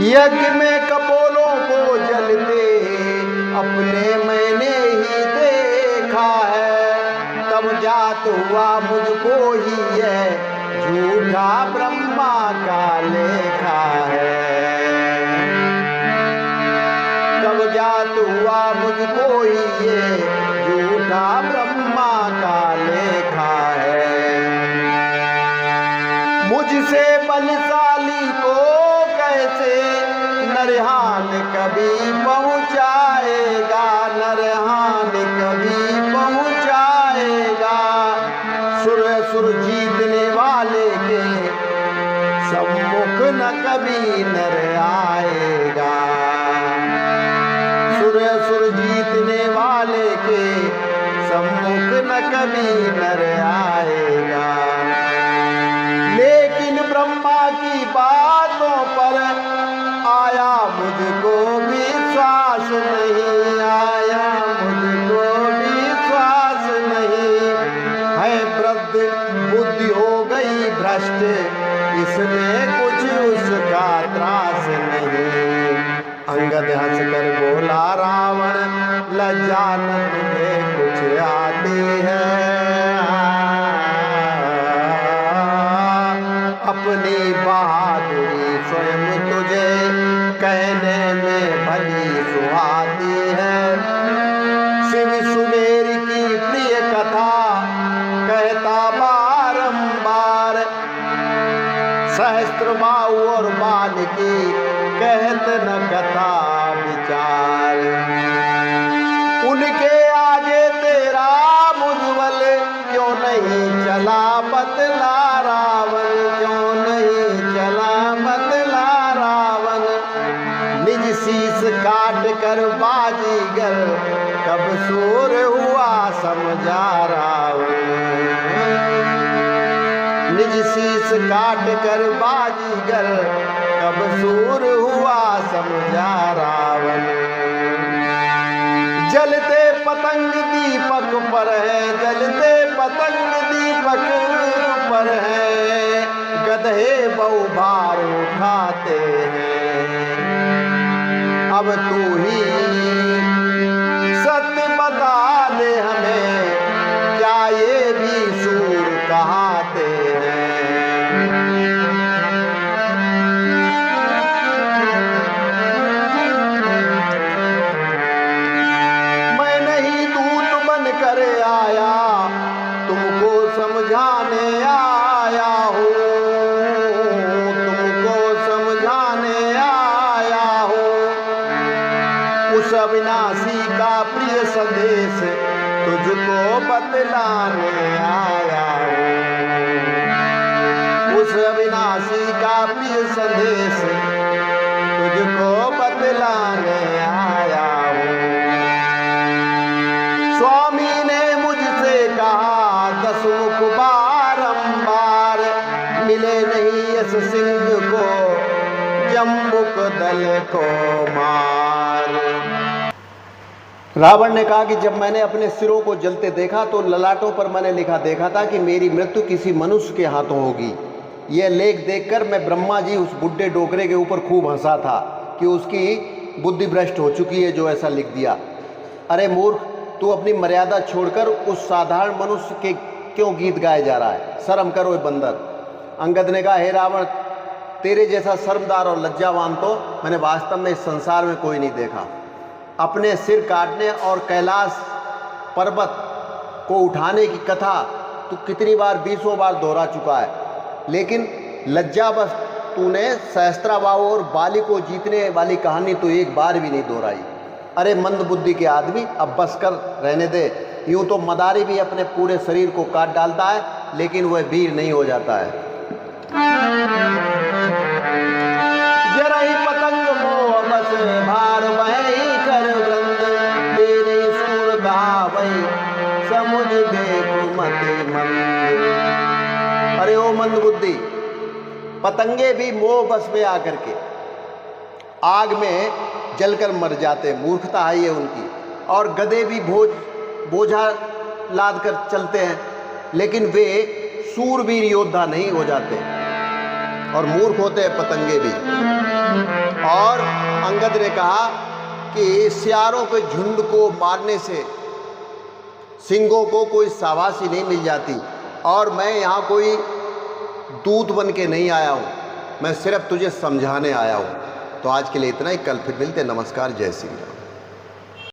यज्ञ में कपोलों को जलते अपने मैंने ही देखा है, तब जात हुआ मुझको ही यह झूठा ब्रह्मा का लेखा है। तब जात हुआ मुझको ही ये झूठा ब्रह्मा का लेखा है। मुझसे बलशाली को कैसे नरहान कभी पहुँचाएगा, नरहान कभी पहुँचाएगा। सुर जीतने वाले के सम्मुख न कभी नर आएगा। सुर जीतने वाले के सम्मुख न कभी नर आएगा। लेकिन ब्रह्मा की बातों पर आया मुझको विश्वास नहीं, आया मुझको विश्वास नहीं। है वृद्ध बुद्धि हो गई भ्रष्ट, इसमें कुछ उसका त्रास नहीं। अंगद हंसकर बोला रावण, लज्जा न तुम्हें कुछ आती है। अपनी बहादुरी स्वयं तुझे कहने में भली सुहाती है। शिव सुमेर की प्रिय कथा कहता बारंबार, सहस्त्रबाहु और बाल की कहत न कथा विचार। उनके आगे तेरा मुझवल क्यों नहीं चला बतला रावण, क्यों नहीं चला बतला रावण। निज शीश काट कर बाजीगर कब सूर हुआ समझा रावण। निज शीश काट कर बाजीगर कब सूर हुआ समझा रावण। जलते पतंग दीपक पर है, जलते पतंग दीपक पर है। गधे बहुभार उठाते हैं, अब तू ही सत्य बता दे हमें, क्या ये भी सूर कहाते हैं। मैं नहीं दूत बन कर आया, तुमको समझाने आया हूँ, तुमको समझाने आया हूँ। उस अविनाशी का प्रिय संदेश तुझको बतलाने आया हूँ। उस अविनाशी का प्रिय संदेश तुझको बतलाने आया हूँ। स्वामी ने मुझसे कहा दसमुख बारंबार, मिले नहीं यश सिंह को जम्बुक दल को मार। रावण ने कहा कि जब मैंने अपने सिरों को जलते देखा तो ललाटों पर मैंने लिखा देखा था कि मेरी मृत्यु किसी मनुष्य के हाथों होगी। यह लेख देखकर मैं ब्रह्मा जी उस बुड्ढे डोकरे के ऊपर खूब हंसा था कि उसकी बुद्धि भ्रष्ट हो चुकी है जो ऐसा लिख दिया। अरे मूर्ख, तू अपनी मर्यादा छोड़कर उस साधारण मनुष्य के क्यों गीत गाए जा रहा है? शर्म करो बंदर। अंगद ने कहा, हे रावण, तेरे जैसा शर्मदार और लज्जावान तो मैंने वास्तव में इस संसार में कोई नहीं देखा। अपने सिर काटने और कैलाश पर्वत को उठाने की कथा तू कितनी बार, 20 बार दोहरा चुका है, लेकिन लज्जावश तूने सहस्त्राबाहु और बाली को जीतने वाली कहानी तो एक बार भी नहीं दोहराई। अरे मंद बुद्धि के आदमी, अब बस कर, रहने दे। यूं तो मदारी भी अपने पूरे शरीर को काट डालता है, लेकिन वह वीर नहीं हो जाता है। जरा ही पतंग मोह बस भार वही कर वृंद, तेरे सूर गावई समुझ देखो मति मंद। अरे ओ मंद बुद्धि, पतंगे भी मोह बस में आकर के आग में जलकर मर जाते, मूर्खता है ये उनकी। और गधे भी बोझा लाद कर चलते हैं, लेकिन वे सूरवीर योद्धा नहीं हो जाते। और मूर्ख होते हैं पतंगे भी। और अंगद ने कहा कि सियारों के झुंड को मारने से सिंहों को कोई शाबाशी नहीं मिल जाती, और मैं यहाँ कोई दूत बन के नहीं आया हूँ, मैं सिर्फ तुझे समझाने आया हूँ। तो आज के लिए इतना ही, कल फिर मिलते हैं। नमस्कार, जय श्री राम।